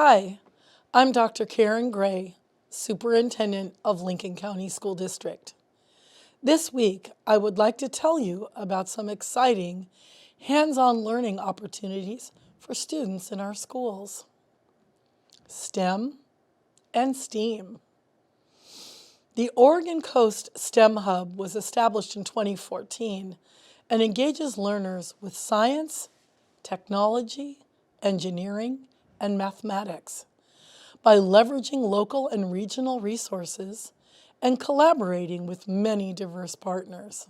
Hi, I'm Dr. Karen Gray, Superintendent of Lincoln County School District. This week, I would like to tell you about some exciting hands-on learning opportunities for students in our schools. STEM and STEAM. The Oregon Coast STEM Hub was established in 2014 and engages learners with science, technology, engineering, and mathematics by leveraging local and regional resources and collaborating with many diverse partners.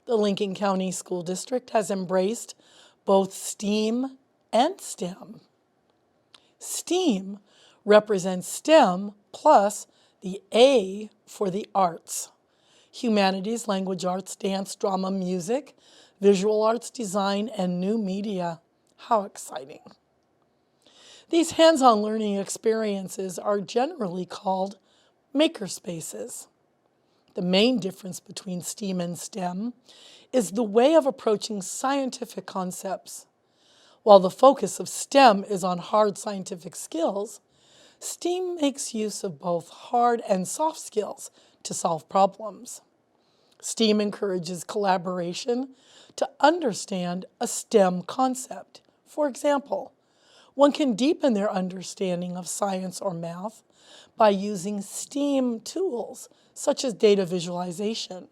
The Lincoln County School District has embraced both STEAM and STEM. STEAM represents STEM plus the A for the arts: humanities, language arts, dance, drama, music, visual arts, design, and new media. How exciting! These hands-on learning experiences are generally called makerspaces. The main difference between STEAM and STEM is the way of approaching scientific concepts. While the focus of STEM is on hard scientific skills, STEAM makes use of both hard and soft skills to solve problems. STEAM encourages collaboration to understand a STEM concept. For example, one can deepen their understanding of science or math by using STEAM tools such as data visualization.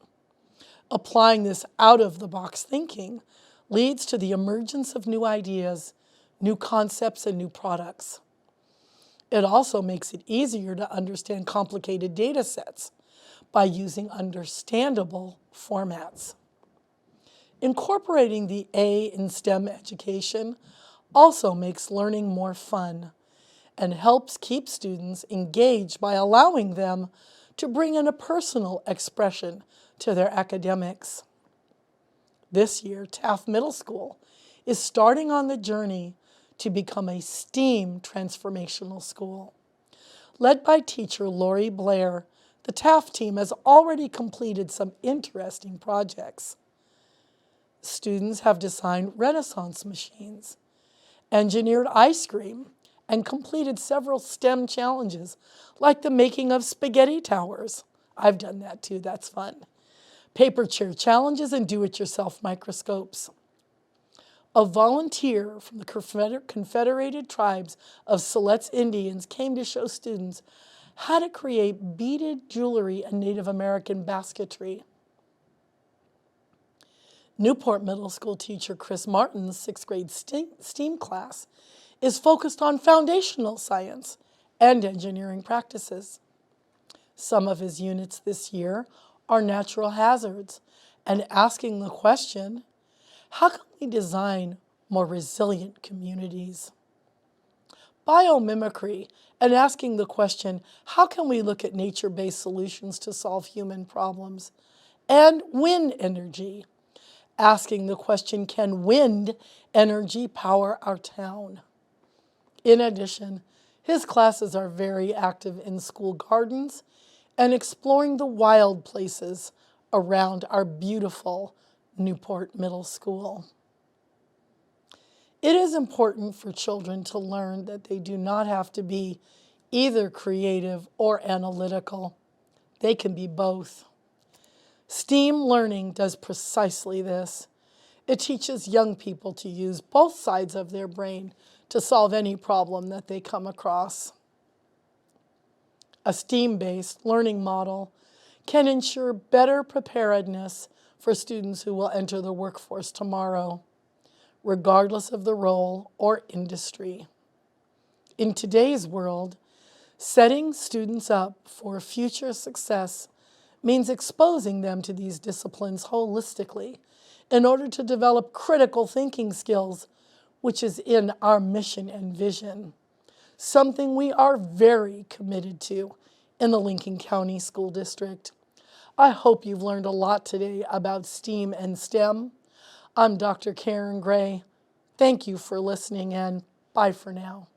Applying this out-of-the-box thinking leads to the emergence of new ideas, new concepts, and new products. It also makes it easier to understand complicated data sets by using understandable formats. Incorporating the A in STEM education also makes learning more fun and helps keep students engaged by allowing them to bring in a personal expression to their academics. This year, Taft Middle School is starting on the journey to become a STEAM transformational school. Led by teacher Lori Blair, the Taft team has already completed some interesting projects. Students have designed Renaissance machines, engineered ice cream, and completed several STEM challenges, like the making of spaghetti towers. I've done that too, that's fun. Paper chair challenges and do-it-yourself microscopes. A volunteer from the Confederated Tribes of Siletz Indians came to show students how to create beaded jewelry and Native American basketry. Newport Middle School teacher Chris Martin's 6th grade STEAM class is focused on foundational science and engineering practices. Some of his units this year are natural hazards and asking the question, how can we design more resilient communities? Biomimicry and asking the question, how can we look at nature-based solutions to solve human problems? And wind energy, asking the question, can wind energy power our town? In addition, his classes are very active in school gardens and exploring the wild places around our beautiful Newport Middle School. It is important for children to learn that they do not have to be either creative or analytical. They can be both. STEAM learning does precisely this. It teaches young people to use both sides of their brain to solve any problem that they come across. A STEAM-based learning model can ensure better preparedness for students who will enter the workforce tomorrow, regardless of the role or industry. In today's world, setting students up for future success means exposing them to these disciplines holistically in order to develop critical thinking skills, which is in our mission and vision, something we are very committed to in the Lincoln County School District. I hope you've learned a lot today about STEAM and STEM. I'm Dr. Karen Gray. Thank you for listening, and bye for now.